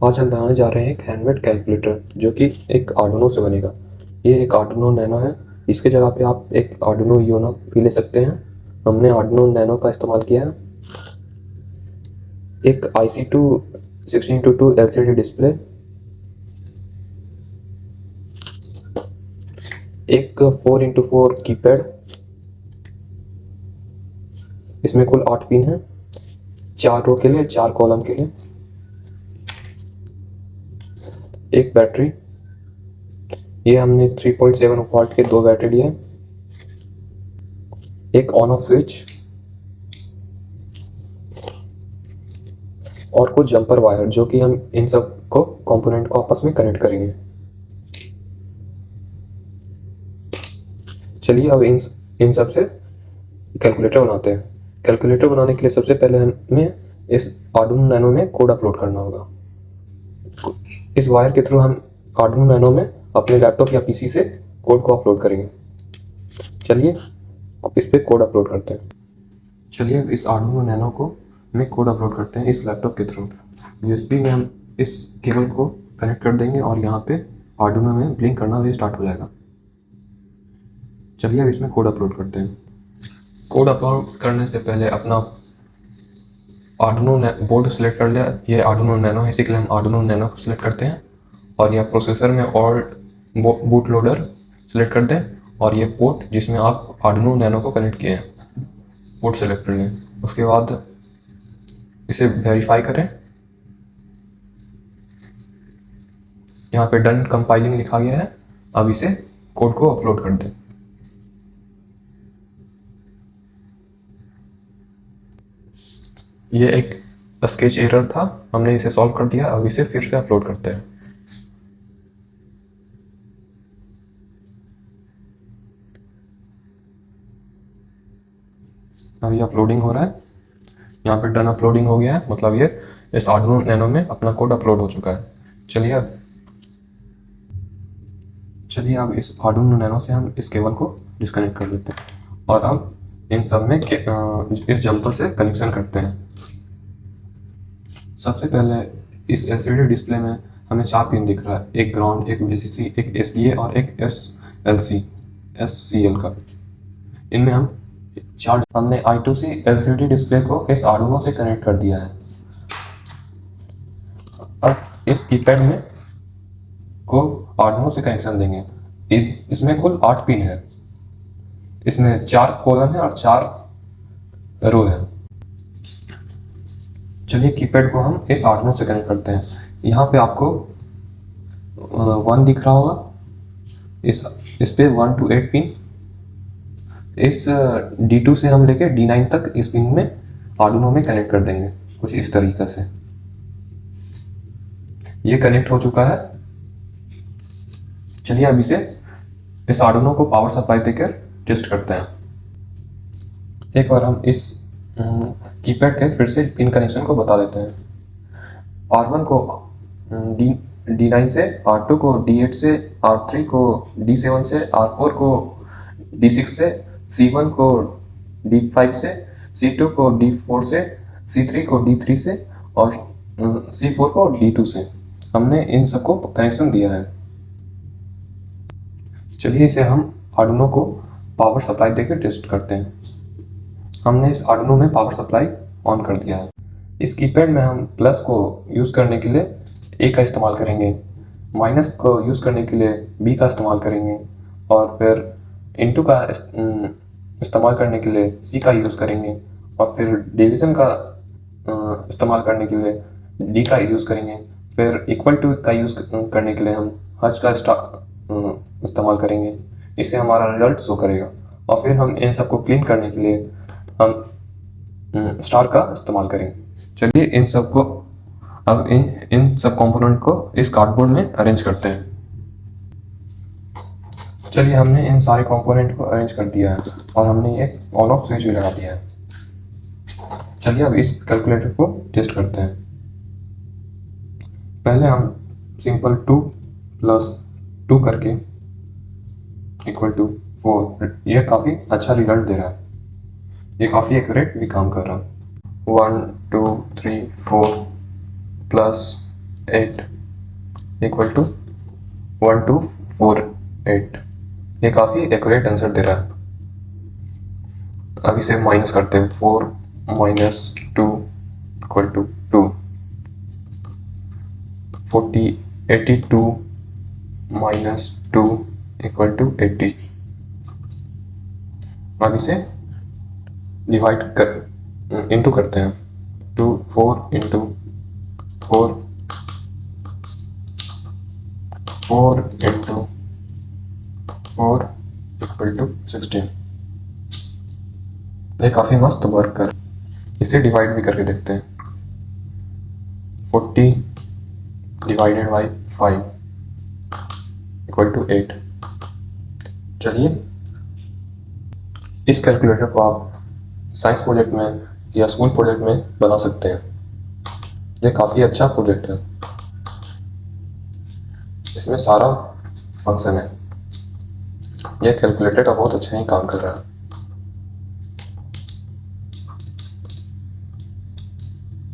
आज हम बनाने जा रहे हैं एक हैंडमेड कैलकुलेटर जो कि एक आर्डुइनो से बनेगा। ये एक आर्डुइनो नैनो है। इसके जगह पे आप एक आर्डुइनो यूनो भी ले सकते हैं। हमने आर्डुइनो नैनो का इस्तेमाल किया है। एक IC2 16:2 LCD डिस्प्ले, एक 4x4 कीपैड। इसमें कुल 8 पिन है, 4 रो के लिए, 4 कॉलम के लिए। एक बैटरी, ये हमने 3.7 वाट के 2 बैटरी लिए हैं। एक ऑन ऑफ स्विच और कुछ जंपर वायर जो कि हम इन सब को कंपोनेंट को आपस में कनेक्ट करेंगे। चलिए अब इन सब से कैलकुलेटर बनाते हैं। कैलकुलेटर बनाने के लिए सबसे पहले हमें इस आर्डुइनो नैनो में कोड अपलोड करना होगा। इस वायर के थ्रू हम आर्डुइनो नैनो में अपने लैपटॉप या पीसी से कोड को अपलोड करेंगे। चलिए इस पे कोड अपलोड करते हैं। चलिए अब इस आर्डुइनो नैनो को में कोड अपलोड करते हैं इस लैपटॉप के थ्रू। यूएसबी में हम इस केबल को कनेक्ट कर देंगे और यहाँ पे आर्डुइनो में ब्लिंक करना भी स्टार्ट हो जाएगा। चलिए अब इसमें कोड अपलोड करते हैं। कोड अपलोड करने से पहले अपना आर्डुइनो बोर्ड सेलेक्ट कर लिया। ये आर्डुइनो नैनो है, इसी के लिए हम आर्डुइनो नैनो को सिलेक्ट करते हैं और यह प्रोसेसर में ऑल्ट बूट लोडर सेलेक्ट कर दें और ये पोर्ट जिसमें आप आर्डुइनो नैनो को कनेक्ट किए हैं पोर्ट सेलेक्ट कर लें। उसके बाद इसे वेरीफाई करें। यहाँ पे डन कंपाइलिंग लिखा गया है। अब इसे कोड को अपलोड कर दें। ये एक स्केच एरर था, हमने इसे सॉल्व कर दिया। अब इसे फिर से अपलोड करते हैं। अभी अपलोडिंग हो रहा है। यहाँ पे डन अपलोडिंग हो गया है, मतलब ये इस आर्डुइनो नैनो में अपना कोड अपलोड हो चुका है। चलिए अब इस आर्डुइनो नैनो से हम इस केबल को डिस्कनेक्ट कर देते हैं और अब इन सब में इस जंपर से कनेक्शन करते हैं। सबसे पहले इस LCD डिस्प्ले में हमें 4 पिन दिख रहा है, एक ग्राउंड, एक VCC, एक SDA और एक SCL का। इनमें हमने I2C LCD डिस्प्ले को इस आर्डुइनो से कनेक्ट कर दिया है। अब इस कीपैड में को आर्डुइनो से कनेक्शन देंगे। इसमें कुल 8 पिन है। इसमें 4 कॉलम है और 4 रो है। चलिए कीपैड को हम इस आर्डुइनो से कनेक्ट करते हैं। यहाँ पे आपको 1 दिख रहा होगा। इस पे 1 to 8 पिन। इस D2 से हम लेके D9 तक इस पिन में आर्डुइनो में कनेक्ट कर देंगे कुछ इस तरीके से। ये कनेक्ट हो चुका है। चलिए अब इस आर्डुइनो को पावर सप्लाई देकर टेस्ट करते हैं। एक बार हम इस कीपैड के फिर से पिन कनेक्शन को बता देते हैं। R1 को D9 से, R2 को D8 से, R3 को D7 से, R4 को D6 से, C1 को D5 से, C2 को D4 से, C3 को D3 से और C4 को D2 से हमने इन सबको कनेक्शन दिया है। चलिए इसे हम आर्डुइनो को पावर सप्लाई देकर टेस्ट करते हैं। हमने इस आर्डुइनो में पावर सप्लाई ऑन कर दिया है। इस कीपैड में हम प्लस को यूज़ करने के लिए A का इस्तेमाल करेंगे, माइनस को यूज़ करने के लिए B का इस्तेमाल करेंगे और फिर इनटू का इस्तेमाल करने के लिए C का यूज़ करेंगे और फिर डिवीज़न का इस्तेमाल करने के लिए D का यूज़ करेंगे। फिर इक्वल टू का यूज़ करने के लिए हम हज का इस्तेमाल करेंगे। इससे हमारा रिजल्ट शो करेगा और फिर हम इन सबको क्लीन करने के लिए हम स्टार का इस्तेमाल करेंगे। चलिए इन सब कंपोनेंट को इस कार्डबोर्ड में अरेंज करते हैं। चलिए हमने इन सारे कंपोनेंट को अरेंज कर दिया है और हमने एक ऑन ऑफ स्विच भी लगा दिया है। चलिए अब इस कैलकुलेटर को टेस्ट करते हैं। पहले हम सिंपल 2 + 2 करके इक्वल टू 4। यह काफ़ी अच्छा रिजल्ट दे रहा है। ये काफ़ी एक्यूरेट भी काम कर रहा है। 1 2 3 4 + 8 इक्वल टू 1248। ये काफ़ी एक्यूरेट आंसर दे रहा है। अब इसे माइनस करते हैं। 4 minus 2 equal to 2। 82 minus 2 equal to 80। अब इसे डिवाइड कर इंटू करते हैं। 4 इंटू 4 इंटू 4 इक्वल टू 16। ये काफ़ी मस्त वर्क कर। इसे डिवाइड भी करके देखते हैं। 40 डिवाइडेड बाई 5 इक्वल टू 8। चलिए, इस कैलकुलेटर को आप साइंस प्रोजेक्ट में या स्कूल प्रोजेक्ट में बना सकते हैं। ये काफ़ी अच्छा प्रोजेक्ट है। इसमें सारा फंक्शन है। यह कैलकुलेटर का बहुत अच्छा ही काम कर रहा है।